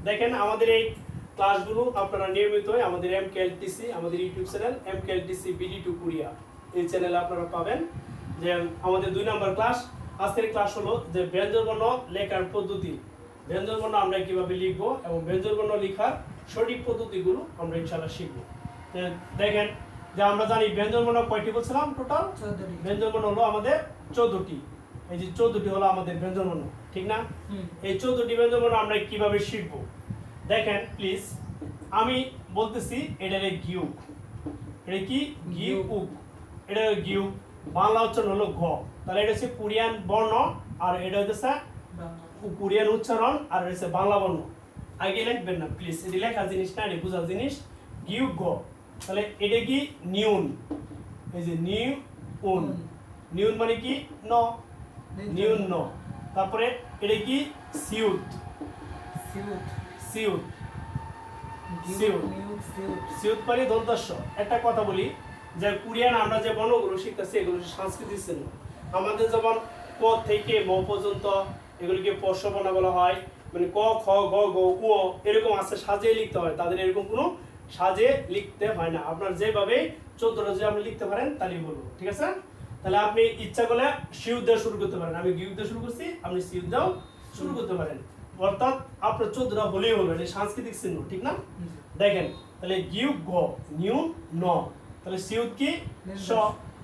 দেখেন আমাদের এই ক্লাসগুলো আপনারা নিয়মিত আমাদের এমকেএলটিসি আমাদের ইউটিউব চ্যানেল এমকেএলটিসি BD2 কোরিয়া এই চ্যানেলে আপনারা পাবেন। যে আমাদের 2 নম্বর ক্লাস, আজকের ক্লাস হলো যে ব্যঞ্জনবর্ণ লেখার পদ্ধতি। ব্যঞ্জনবর্ণ আমরা কিভাবে লিখবো এবং ব্যঞ্জনবর্ণ লেখার সঠিক পদ্ধতিগুলো আমরা ইনশাআল্লাহ শিখবো। দেখেন যে আমরা জানি ব্যঞ্জনবর্ণ কয়টি বলছিলাম, টোটাল 14টি। ব্যঞ্জনবর্ণ হলো আমাদের 14টি। এই যে 14টি হলো আমাদের ব্যঞ্জনবর্ণ, ঠিক না? এই 14টি ব্যঞ্জনবর্ণ আমরা কিভাবে শিখবো দেখেন প্লিজ। আমি বলতেছি এটা গিউক, এটা কি গিউক, এটা গিউক, বাংলা উচ্চারণ হলো ঘ। তাহলে এটা হচ্ছে কোরিয়ান বর্ণ আর এটা হচ্ছে কোরিয়ান উচ্চারণ আর এটা হচ্ছে বাংলা বর্ণ। আগে লিখবেন না প্লিজ, এটা লেখা জিনিস না, এটা বোঝার জিনিস। গিউক ঘ, তাহলে এটা কি নিউন, এই যে নিউন, নিউন মানে কি ন, নিউন ন। তারপরে এটা কি সিউত, সিউত, সিউত, সিউত, সিউত মানে দন্তস্ব। একটা কথা বলি যে কোরিয়ান আমরা যে বর্ণগুলো শিখতেছি এগুলো সাংস্কৃতিক চিহ্ন। আমাদের যেমন ক থেকে ম পর্যন্ত এগুলিকে পর্শ বর্ণ বলা হয়, মানে ক খ গ ঘ উ এরকম আছে, সাজিয়ে লিখতে হয়। তাদের এরকম কোনো সাজিয়ে লিখতে হয় না। আপনার যেভাবে 14টা যদি আপনি লিখতে পারেন তাহলেই বলবো, ঠিক আছে? তাহলে আপনি ইচ্ছা করলে সিউত দিয়ে শুরু করতে পারেন, আমি গিউক দিয়ে শুরু করছি, আপনি সিউত দিয়েও শুরু করতে পারেন। অর্থাৎ আপনার 14টা হলেই হলো, এটা সাংস্কৃতিক চিহ্ন, ঠিক না? দেখেন তাহলে গিউক গ, নিউ ন, তাহলে সিউত কি স,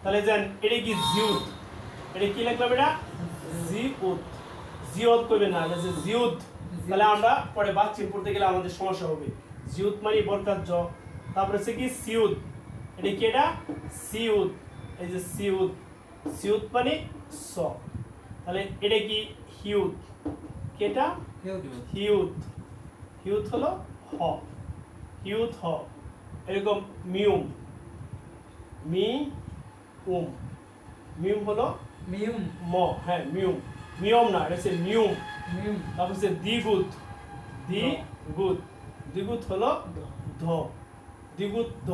তাহলে জান এটা কি জিউত, এটা কি লিখলাম, এটা জিউত, জিউত কইবে না, এটা যে জিউত। তাহলে আমরা পরে বাচ্চিম পড়তে গেলে আমাদের সমস্যা হবে। জিউত মানে বর্গার জ, তারপরে হচ্ছে কি সিউত, এটা কি, এটা সিউত, এই যে সিউত, সিউত মানে স। তাহলে এটা কি হিউত, কি এটা হিউত, হিউত হলো হ, হিউত হ। এরকম মিউম, মি উম, মিউম হলো মিউম, ম, হ্যাঁ মিউম, মিয়ম না, এটা হচ্ছে মিউম। মিউম, তারপর হচ্ছে দ্বিগুত, দ্বিগুত, দ্বিগুত হলো ধ, দ্বিগুত ধ।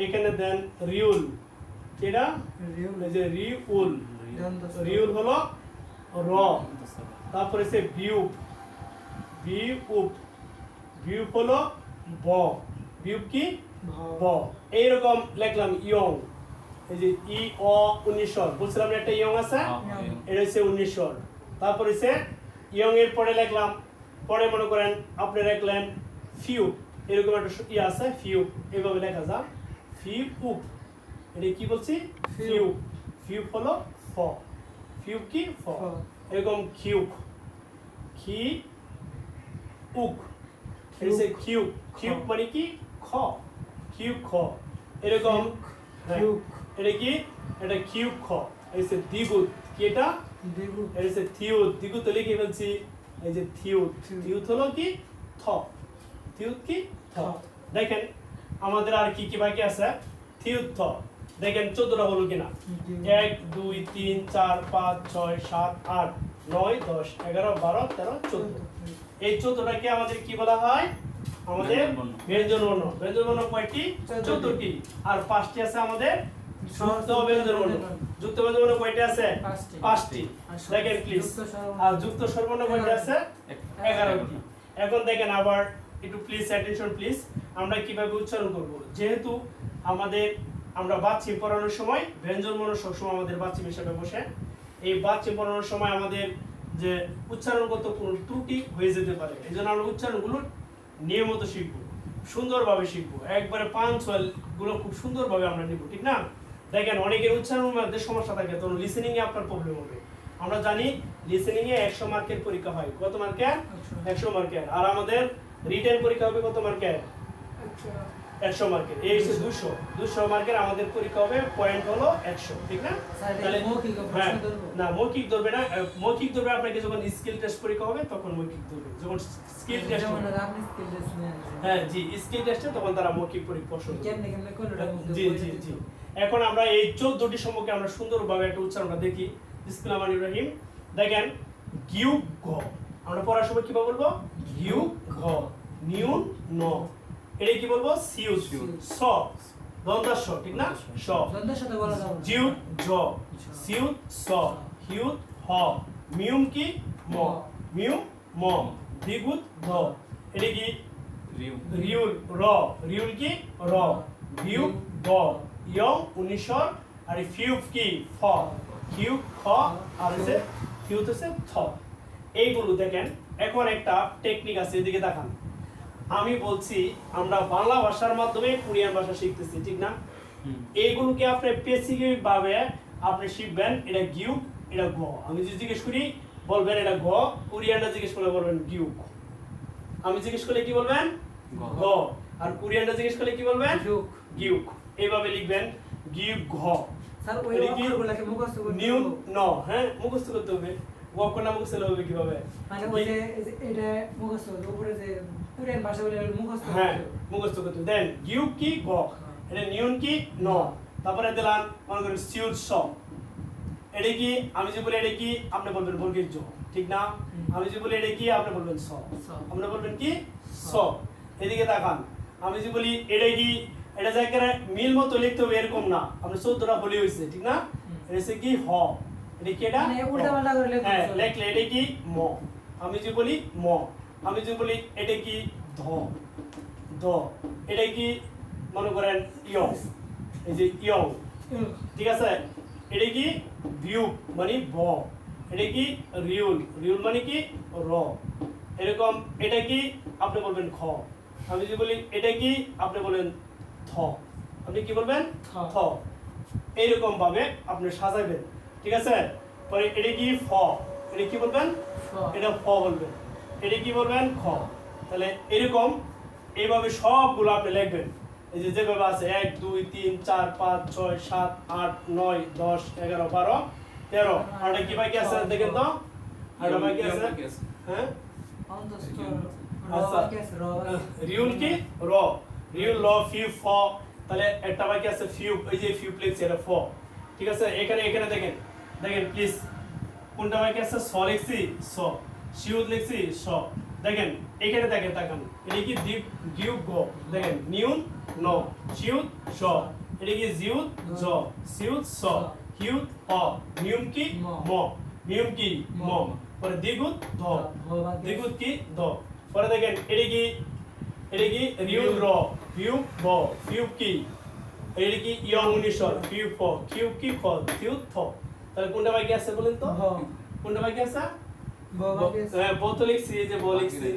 এখানে দেন রিউল, এটা রিউল, এই যে রিউল, দন্তস্ব, রিউল হলো র। তারপরে হচ্ছে বিউপ, বিউপ, বিউপ হলো ব, বিউপ কি ব। এইরকম লিখলাম ইয়ং, এই যে ই অ 19 স্বর বলছিলাম না, একটা ইয়ং আছে, এটা হচ্ছে 19 স্বর। তারপর হচ্ছে ইয়ং এর পরে লিখলাম, পরে মনে করেন আপনি লিখলেন ফিউ, এরকম একটা ই আছে ফিউ, এইভাবে লেখা যায় ফিউপ। এটা কি বলছি, ফিউ, ফিউ হলো ফ, ফিউ কি ফ। এরকম কিউক, খি উক, এটা হচ্ছে কিউক, কিউক মানে কি খ, কিউক খ। এরকম কিউক, এটা কি, এটা কিউক খ। এই যে দ্বিগুত, কি এটা, দ্বিগুত, এটা হচ্ছে থিউত, দ্বিগুত লিখে ফেলছি, এই যে থিউত, থিউত হলো কি থ, থিউত কি থ। দেখেন আমাদের আর কি কি বাকি আছে, থিউত থ। দেখেন 14টা হলো কিনা, 1 2 3 4 5 6 7 8 9 10 11 12 13 14। এই 14টাকে আমাদের কি বলা হয়, আমাদের ব্যঞ্জনবর্ণ। ব্যঞ্জনবর্ণ কয়টি, 14টি। আর 5টি আছে আমাদের যুক্ত ব্যঞ্জনবর্ণ। যুক্ত ব্যঞ্জনবর্ণ কয়টি আছে, 5টি। দেখেন প্লিজ, আর যুক্ত স্বরবর্ণ কয়টি আছে, 11টি। এখন দেখেন আবার একটু প্লিজ অ্যাটেনশন প্লিজ, আমরা কিভাবে উচ্চারণ করব। যেহেতু আমাদের আমরা বাচ্চিম পড়ানোর সময় ব্যঞ্জনবর্ণ সবসময় আমাদের বাচ্চিম হিসাবে বসে, এই বাচ্চিম পড়ানোর সময় আমাদের যে উচ্চারণগত কোনো ত্রুটি হয়ে যেতে পারে, এই জন্য আমরা উচ্চারণগুলো নিয়মিত শিখবো, সুন্দরভাবে শিখবো, একবারে পাঞ্চুয়াল গুলো খুব সুন্দরভাবে আমরা নিব, ঠিক না? দেখেন অনেকের উচ্চারণের মধ্যে সমস্যা থাকে, তখন লিসেনিং এ আপনার প্রবলেম হবে। আমরা জানি লিসেনিং এ 100 মার্কের পরীক্ষা হয়, কত মার্কের, 100 মার্কের। আর আমাদের রিটেন পরীক্ষা হবে কত মার্কের, 100 মার্কের। এই হচ্ছে 200 মার্কের আমাদের পরীক্ষা হবে, পয়েন্ট হলো 100, ঠিক না? তাহলে হ্যাঁ, না মৌখিক ধরবে না, মৌখিক ধরবে আপনাকে যখন স্কিল টেস্ট পরীক্ষা হবে তখন মৌখিক ধরবে, যখন স্কিল টেস্ট, আপনি স্কিল টেস্ট নিয়ে আসেন, হ্যাঁ জি স্কিল টেস্টে তখন তারা মৌখিক পরীক্ষা করবে। কেমনে কেমনে কোনটা জি জি জি। এখন আমরা এই 14টি সম্পর্কে আমরা সুন্দরভাবে একটা উচ্চারণটা দেখি। বিসমিল্লাহির রহমানির রহিম। দেখেন গিউক ঘ, আমরা পড়ার সময় কি বলবো, গিউক ঘ, নিউ ন। এটা কি বলবো, সিউস, স দন্তাস, ঠিক না, স। দন্তের সাথে বলা যাবে জিউ জ, সিউত স, হিউত হ, মিউম কি ম, মিউ ম, দ্বিগুত ধ, এটা কি রিউ রিউল র রিউল কি র ভিউ গ ইয়ং 1900 আর ফিউব কি ফ কিউ খ আর হচ্ছে কিউ হচ্ছে থ এইগুলো দেখেন এখন একটা টেকনিক আছে এদিকে দেখান আমি বলছি আমরা বাংলা ভাষার মাধ্যমে কোরিয়ান ভাষা শিখতেছি ঠিক না এইগুলোকে আপনি বেসিক ভাবে আপনি শিখবেন এটা গিউ এটা গ আমি যদি জিজ্ঞেস করি বলবেন এটা গ কোরিয়ানরা জিজ্ঞেস করলে বলবেন গিউ আমি জিজ্ঞেস করলে কি বলবেন গ আর কোরিয়ানরা জিজ্ঞেস করলে কি বলবেন যুগ গিউ এইভাবে লিখবেন গিউ ঘ স্যার ওই এটা কি অক্ষরগুলোকে মুখস্থ করতে নিউ হবে। ন হ্যাঁ মুখস্থ করতে হবে গ কোনা মুখস্থ হবে কিভাবে মানে ওই যে এই যে এটা মুখস্থ করতে হবে, উপরে যে কোরিয়ান ভাষা বলে মুখস্থ করতে হ্যাঁ হবে। মুখস্থ করতে দেন গিউ কি গ এটা নিউন কি ন তারপরে দিলাম মনে করেন সিউর স এটা কি আমি যে বলি এটা কি আপনি বলবেন বর্গের জ ঠিক না আমি যে বলি এটা কি আপনি বলবেন স স। আপনি বলবেন কি স এদিকে তাকান আমি যে বলি এটা কি এটা জায়গায় মিল মতো লিখতে হবে এরকম না আপনি 14টা বলি হইছে ঠিক না এটা হচ্ছে কি হ এটা কি এটা মানে উল্টাপাল্টা করে লিখতে হ্যাঁ হবে। লেখলে এটা কি ম আমি যে বলি ম আমি যে বলি এটা কি ধ ধ এটা কি মনে করেন ইয়ং এই যে ইয়ং ঠিক আছে এটা কি ভিউ মানে ভ এটা কি রিউল রিউল মানে কি র এরকম এটা কি আপনি বলবেন খ আমি যদি বলি এটা কি আপনি বলেন থ আপনি কি বলবেন থ। থ এইরকম ভাবে আপনি সাজাবেন ঠিক আছে পরে এটা কি ফ এটা কি বলবেন ফ। এটা ফ বলবেন এটা কি বলবেন খ তাহলে এরকম এইভাবে সবগুলো আপনি লিখবেন এই যে যেভাবে আছে 1 2 3 4 5 6 7 8 9 10 11 12 13 আর কি বাকি আছে দেখেন তো আর বাকি আছে হ্যাঁ অন্তস্থ আচ্ছা। র কেস র রিউল কি র রিউল ল ফিউ ফ তাহলে একটা বাকি আছে ফিউ এই যে ফিউ প্লেস এটা ফ ঠিক আছে এখানে এখানে দেখেন দেখেন প্লিজ কোনটা বাকি আছে স লিখছি স শিউদ লিখছি স দেখেন এখানে দেখেন তাকান এটা কি দীপ গিউ গ দেখেন নিউন ন শিউদ স এটা কি জিউদ জ সিউদ স হিউদ অ নিউম কি ম নিউম কি ম পরে দ্বিগুণ ধ দ্বিগুণ কি ধ পরে দেখেন এটা কি রিউল র ফিউ ব ফিউ কি এটা কি ইয়ং উনিশর ফিউ ফ কিউ কি খ থিউ থ তাহলে কোনটা বাকি আছে বলেন তো ভ কোনটা বাকি আছে ভ কেস হ্যাঁ বত লিখছি এই যে ব লিখছি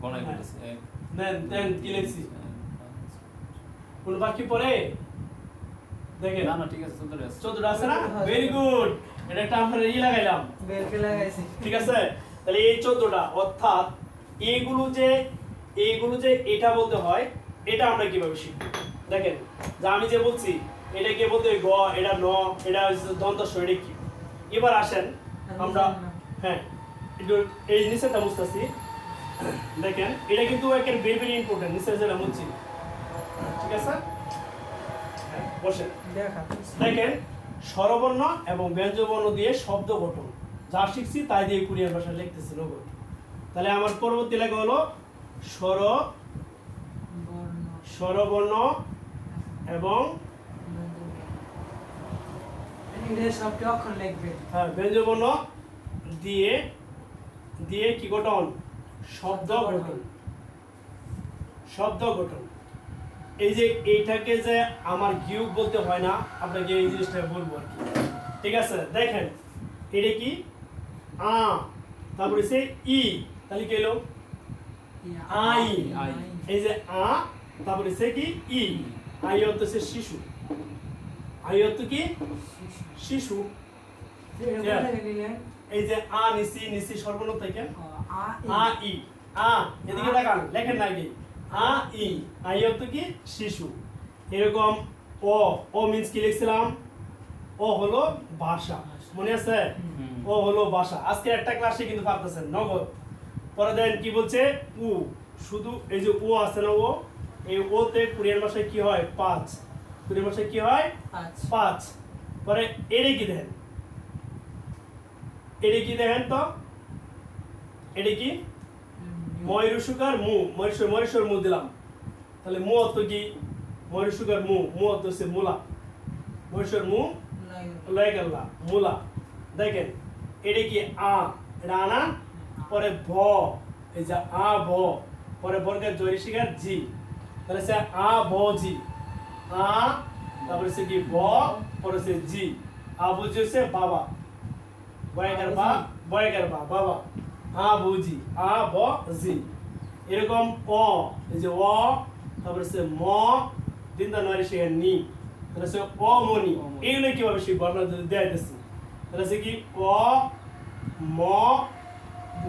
গণাই করতেছে দেন দেন কি লিখছি কোন বাকি পরে দেখেন না না ঠিক আছে চলতে আছে 14টা আছে না ভেরি গুড এটা একটা আমরা লাগাইলাম বেলকে লাগাইছি ঠিক আছে তাহলে এই 14টা অর্থাৎ এইগুলো যে এটা বলতে হয় এটা আমরা কিভাবে শিখব দেখেন যে আমি যে বলছি এটাকে বলতে হয় গ এটা ন এটা হচ্ছে দন্তস্ব এটা কি এবার আসেন আমরা হ্যাঁ একটু এই নিচেটা বুঝতেছি দেখেন এটা কিন্তু একের ভেরি ভেরি ইম্পর্টেন্ট নিচে যেটা বুঝছি ঠিক আছে হ্যাঁ, বসেন দেখা দেখেন স্বরবর্ণ এবং ব্যঞ্জনবর্ণ দিয়ে শব্দ গঠন যা শিখছি তাই দিয়ে কোরিয়ান ভাষা লিখতেছি নগদ তাহলে আমার পরবর্তী লেখা হলো বর্ণ স্বরবর্ণ এবং এটা সবটি অক্ষর লিখবে ব্যঞ্জনবর্ণ দিয়ে দিয়ে কি গঠন শব্দ গঠন শব্দ গঠন এই যে এইটাকে যে আমার গিউ বলতে হয় না আপনাকে এই জিনিসটা বলবো আর কি ঠিক আছে দেখেন এটা কি আ তারপরে সে ই তাহলে কি হলো আই আই। এই যে আ তারপরে সে কি ই আই অর্থ সে শিশু আই অর্থ কি শিশু এটা কোথায় নিলেন এই যে আ নিসি নিসি সর্বনাম থেকে আ আ ই আ এদিকে তাকান লেখেন না কি আ ই আই অর্থ কি শিশু এরকম ও মিন্স কি লিখছিলাম ও হলো ভাষা মনে আছে ও হলো ভাষা আজকে একটা ক্লাসে কিন্তু পারতেছেন নগদ পরে দেন কি বলছে উ শুধু এই যে ও আছে না ও এই ওতে কোরিয়ান ভাষায় কি হয় 5 কোরিয়ান ভাষায় কি হয় 5 পরে এরে কি দেখেন এরে কি দেখেন তো এরে কি ময়ূরসুকার মু ময়ূরেশ্বর মু দিলাম তাহলে মু অর্থ কি ময়ূরসুকার মু অর্থ হচ্ছে মূলা ময়ূরেশ্বর মু লয়ে গেল মূলা দেখেন এটা কি আ এটা আনা পরে ভ এই যে আ ভ পরে বর্গের জয় শিকার জি, তাহলে সে আ ব জি, আ তারপরে সে কি ব, পরে সে জি, আ বুঝি হচ্ছে বাবা, বয়গার বা, বয়গার বা বাবা, আ বুঝি, আ ব জি। এরকম অ, এই যে অ, তারপরে সে ম, দিনদা নয় শিকার নি, তাহলে সে অমনি। এইগুলো কিভাবে শিখবো আমরা দেয়া দিচ্ছি, তাহলে সে কি অ ম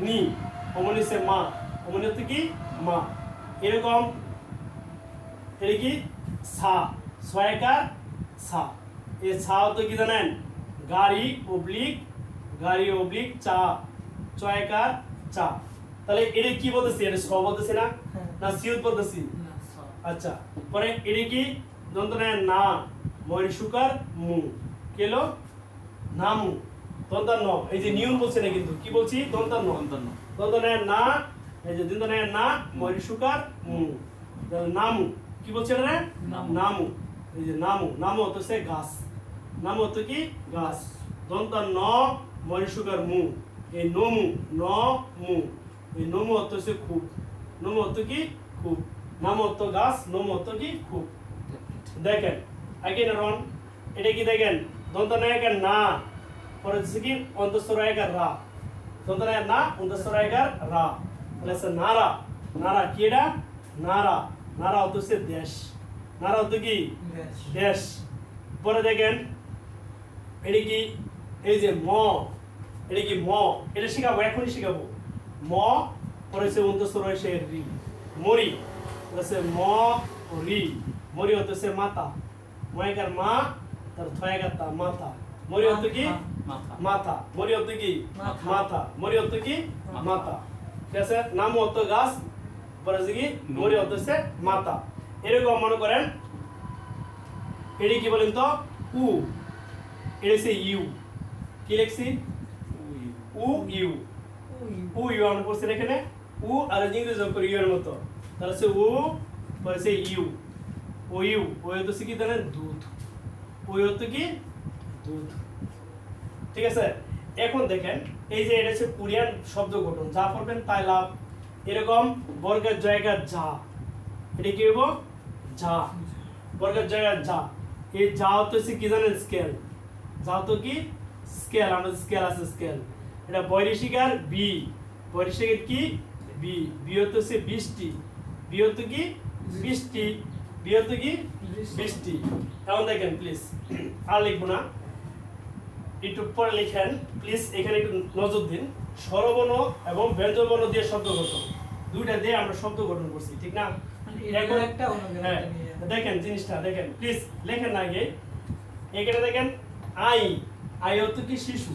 নি, অমনি সে মা, অমনি হচ্ছে কি মা। এরকম এটা কি সা, ছয়কার সা, এই সা তো কি জানেন গাড়ি অবলিক চা, ছয়কার চা। তাহলে এটা কি বলতেছি, এটা স বলতেছি না, না সিউত বলতেছি? আচ্ছা, পরে এটা কি দন্তনায় না, ময়ূর সুকার মু, কেলো নামু, দন্তার ন, এই যে নিয়ম বলছে না কিন্তু কি বলছি, দন্তার ন, অন্তর্ন দন্তনায় না, এই যে দন্তনায় না, ময়ূর সুকার মু, তাহলে নামু, কি বলছে এটা, নামু। নামু, এই যে নামু, নামু হচ্ছে গাছ, নামু হচ্ছে কি গাছ, দন্তার ন, ময়ূর সুকার মু, এই নমু, ন মু, এই নমু হচ্ছে খুব, নমু হচ্ছে কি খুব, নামু হচ্ছে গাছ, নমু হচ্ছে কি খুব। দেখেন আগে রন, এটা কি দেখেন দন্তনায়কের না, পরে হচ্ছে কি অন্তঃস্বরায়কার রা, দন্তনায়ক না অন্তঃস্বরায়কার রা, তাহলে হচ্ছে নারা, নারা কি এটা, নারা, নারা হচ্ছে দেশ, নারা হচ্ছে কি দেশ। পরে দেখেন এটা কি, এই যে ম, এটা কি ম, এটা শিখাবো এখনই শিখাবো, ম, পরে হচ্ছে অন্তঃস্বরায় সে রি, মরি, হচ্ছে ম রি, মরি হচ্ছে মাতা, ময়কার মা, তার থয়কার তা মাথা, মরি হচ্ছে কি মাথা মাথা, মরি হচ্ছে কি মাথা। মাথা, মরি হচ্ছে কি মাথা। মাথা, ঠিক আছে। নাম হচ্ছে গাছ, পরে হচ্ছে কি মরি হচ্ছে মাথা। এরকম মনে করেন এটি কি বলেন তো উ, এটা হচ্ছে ইউ, কি লিখছি উ ইউ, উ ইউ আমরা করছি এখানে উ আর ইংরেজি যোগ করি ইউ এর মতো, তাহলে হচ্ছে উ, পরে হচ্ছে ইউ, ও ইউ, ও হচ্ছে কি জানেন দুধ, ও হচ্ছে কি দুধ, ঠিক আছে। এখন দেখেন এই যে এটা হচ্ছে কোরিয়ান শব্দ গঠন, যা পড়বেন তাই লাভ। এরকম বর্গের জায়গা যা, এটা কি হইব যা, বর্গের জায়গা যা, এই যা হচ্ছে কি জানেন স্কেল, যা তো কি স্কেল, আমাদের স্কেল আছে স্কেল, এটা বৈদেশিকার বি, বৈদেশিকের কি বি, বি হচ্ছে বৃষ্টি, বি হচ্ছে কি বৃষ্টি, বি হচ্ছে কি বৃষ্টি। এখন দেখেন প্লিজ আর লিখবো না, একটু পরে লিখেন প্লিজ, এখানে একটু নজর দিন, স্বরবর্ণ এবং ব্যঞ্জনবর্ণ দিয়ে শব্দ গঠন, দুইটা দিয়ে আমরা শব্দ গঠন করছি, ঠিক না? এখন একটা হ্যাঁ দেখেন জিনিসটা দেখেন প্লিজ, লেখেন না আগে, এখানে দেখেন আই, আই অর্থ কি শিশু,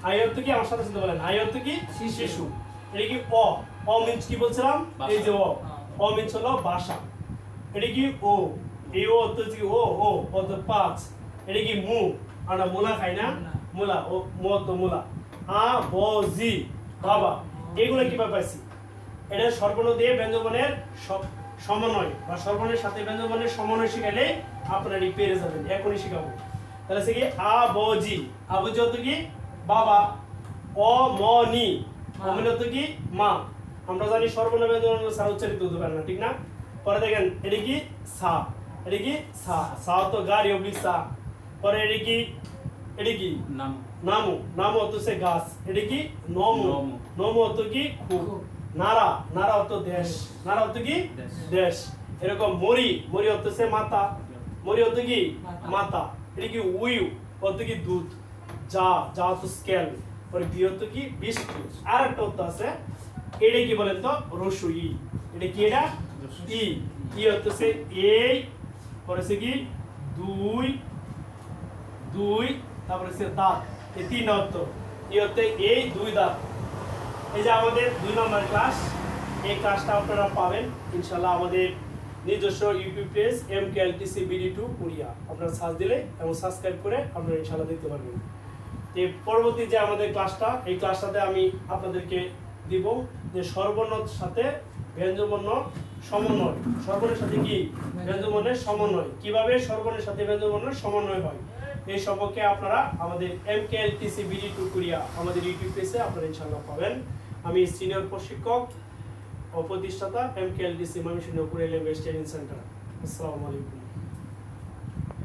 আই অর্থ কি আমার সাথে সাথে বলেন, আই অর্থ কি শিশু, এটা কি অ, অ মিন্স কি বলছিলাম, এই যে অ মিন্স হলো ভাষা, এটা কি ও, এই ও অর্থ কি ও, ও অর্থ পাঁচ, এটা কি মু, আমরা মূলা খাই না, মূলা, ও মু অর্থ মূলা, আ ব জি বাবা, এগুলো কিভাবে পাইছি, এটা সর্বর্ণ দিয়ে ব্যঞ্জনবর্ণের সমন্বয় বা সর্বর্ণের সাথে ব্যঞ্জনবর্ণের সমন্বয় শিখাইলে আপনারা পেরে যাবেন, এখনই শিখাবো। তাহলে সে কি আ ব জি, আ ব জি অর্থ কি বাবা, অ ম নি, অমিন অর্থ কি মা, আমরা জানি সর্বর্ণ ব্যঞ্জনবর্ণ ছাড়া উচ্চারিত হতে পারে না, ঠিক না? পরে দেখেন এটা কি সা, এটা কি সা, সা অর্থ গাড়ি অবলিক সা, পরে এটা কি নাম নামু, নামু অর্থ সে গাছ, এটা কি নমু, নমু। নমু অর্থ কি খুব, নারা, নারা অর্থ দেশ, নারা অর্থ কি দেশ। দেশ। এরকম মরি, মরি অর্থ সে মাতা, মরি অর্থ কি মাতা। মাতা, এটা কি উইউ অর্থ কি দুধ, যা, যা অর্থ স্কেল, পরে বি অর্থ কি বৃষ্টি। আর একটা অর্থ আছে, এটা কি বলেন তো রসুই, এটা কি এটা ই, ই অর্থ সে এই, পরে সে কি দুই, দুই, তারপরে সে দাঁত, এই তিন অর্থ, ই অর্থে এই দুই দাঁত। এই যে আমাদের 2 নম্বর ক্লাস, এই ক্লাসটা আপনারা পাবেন ইনশাআল্লাহ আমাদের নিজস্ব YouTube page MKLTC BD2 Korea, আপনারা সার্চ দিলে এবং সাবস্ক্রাইব করে আপনারা ইনশাআল্লাহ দেখতে পারবেন। এই পরবর্তী যে আমাদের ক্লাসটা, এই ক্লাসটাতে আমি আপনাদেরকে দিব যে স্বরবর্ণের সাথে ব্যঞ্জনবর্ণ সমন্বয়, স্বরবর্ণের সাথে কি ব্যঞ্জনবর্ণের সমন্বয়, কিভাবে স্বরবর্ণের সাথে ব্যঞ্জনবর্ণের সমন্বয় হয়, এই সম্পর্কে আপনারা আমাদের MKLTC BD2 কোরিয়া আমাদের ইউটিউব পেজে আপনারা ইনশাআল্লাহ পাবেন। আমি সিনিয়র প্রশিক্ষক ও প্রতিষ্ঠাতা MKLDC Mymensingh language training centre. আসসালামু আলাইকুম।